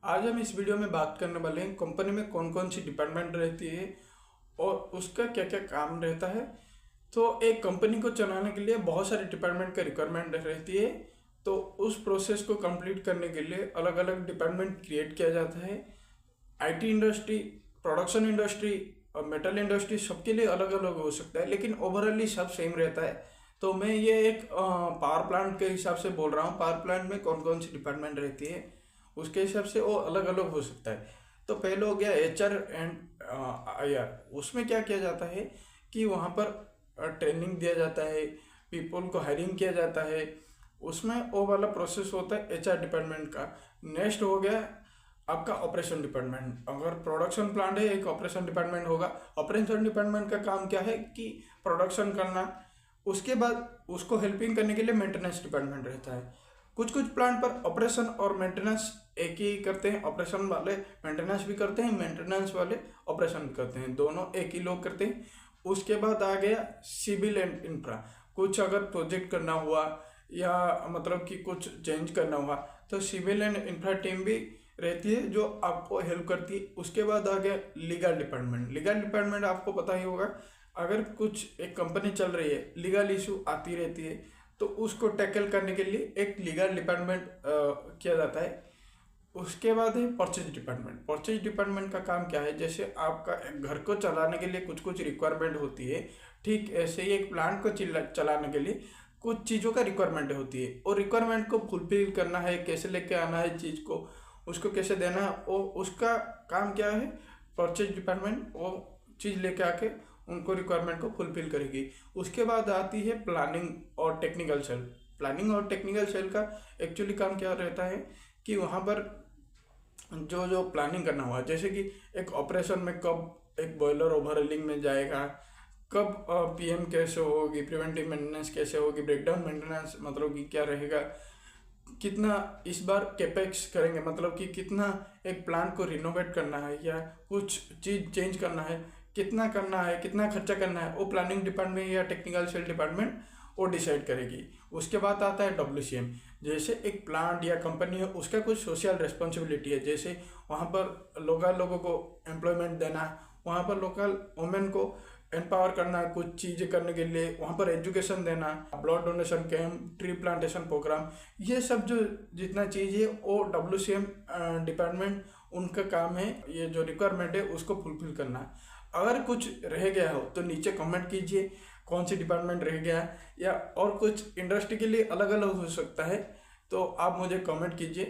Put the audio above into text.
आज हम इस वीडियो में बात करने वाले हैं कंपनी में कौन कौन सी डिपार्टमेंट रहती है और उसका क्या क्या काम रहता है। तो एक कंपनी को चलाने के लिए बहुत सारे डिपार्टमेंट का रिक्वायरमेंट रहती है। तो उस प्रोसेस को कंप्लीट करने के लिए अलग अलग डिपार्टमेंट क्रिएट किया जाता है। आईटी इंडस्ट्री, प्रोडक्शन इंडस्ट्री और मेटल इंडस्ट्री सबके लिए अलग अलग हो सकता है, लेकिन ओवरऑली सब सेम रहता है। तो मैं ये एक पावर प्लांट के हिसाब से बोल रहा हूँ। पावर प्लांट में कौन कौन सी डिपार्टमेंट रहती है उसके हिसाब से वो अलग अलग हो सकता है। तो पहले हो गया एचआर एंड आईआर। उसमें क्या किया जाता है कि वहाँ पर ट्रेनिंग दिया जाता है, पीपल को हायरिंग किया जाता है। उसमें वो वाला प्रोसेस होता है एचआर डिपार्टमेंट का। नेक्स्ट हो गया आपका ऑपरेशन डिपार्टमेंट। अगर प्रोडक्शन प्लांट है, एक ऑपरेशन डिपार्टमेंट होगा। ऑपरेशन डिपार्टमेंट का काम क्या है कि प्रोडक्शन करना। उसके बाद उसको हेल्पिंग करने के लिए मेंटेनेंस डिपार्टमेंट रहता है। कुछ कुछ प्लांट पर ऑपरेशन और मेंटेनेंस एक ही करते हैं। ऑपरेशन वाले मेंटेनेंस भी करते हैं, मेंटेनेंस वाले ऑपरेशन भी करते हैं, दोनों एक ही लोग करते हैं। उसके बाद आ गया सिविल एंड इंफ्रा। कुछ अगर प्रोजेक्ट करना हुआ या मतलब कि कुछ चेंज करना हुआ तो सिविल एंड इंफ्रा टीम भी रहती है जो आपको हेल्प करती है। उसके बाद आ गया लीगल डिपार्टमेंट। लीगल डिपार्टमेंट आपको पता ही होगा, अगर कुछ एक कंपनी चल रही है, लीगल इशू आती रहती है, तो उसको टैकल करने के लिए एक लीगल डिपार्टमेंट किया जाता है। उसके बाद है परचेज डिपार्टमेंट। परचेज डिपार्टमेंट का काम क्या है, जैसे आपका एक घर को चलाने के लिए कुछ कुछ रिक्वायरमेंट होती है, ठीक ऐसे ही एक प्लांट को चलाने के लिए कुछ चीज़ों का रिक्वायरमेंट होती है। और रिक्वायरमेंट को फुलफिल करना है, कैसे लेके आना है चीज़ को, उसको कैसे देना है, वो उसका काम क्या है। परचेज डिपार्टमेंट वो चीज़ लेके आके उनको रिक्वायरमेंट को फुलफिल करेगी। उसके बाद आती है प्लानिंग और टेक्निकल सेल। प्लानिंग और टेक्निकल सेल का एक्चुअली काम क्या रहता है कि वहाँ पर जो जो प्लानिंग करना हुआ, जैसे कि एक ऑपरेशन में कब एक बॉयलर ओवरहाउलिंग में जाएगा, कब पीएम कैसे होगी, प्रिवेंटिव मेंटेनेंस कैसे होगी, ब्रेकडाउन मेंटेनेंस मतलब कि क्या रहेगा, कितना इस बार कैपेक्स करेंगे, मतलब कि कितना एक प्लांट को रिनोवेट करना है या कुछ चीज़ चेंज करना है, कितना खर्चा करना है, वो प्लानिंग डिपार्टमेंट या टेक्निकल सेल डिपार्टमेंट वो डिसाइड करेगी। उसके बाद आता है डब्ल्यूसीएम। जैसे एक प्लांट या कंपनी है, उसका कुछ सोशल रिस्पॉन्सिबिलिटी है, जैसे वहाँ पर लोगों को एम्प्लॉयमेंट देना, वहाँ पर लोकल वुमेन को एम्पावर करना, कुछ चीज़ें करने के लिए वहाँ पर एजुकेशन देना, blood donation camp, tree plantation programme, ये सब जो जितना चीज़ है वो डब्ल्यूसीएम डिपार्टमेंट उनका काम है। ये जो रिक्वायरमेंट है उसको फुलफिल करना। अगर कुछ रह गया हो तो नीचे कमेंट कीजिए कौन सी डिपार्टमेंट रह गया है, या और कुछ इंडस्ट्री के लिए अलग अलग हो सकता है, तो आप मुझे कमेंट कीजिए।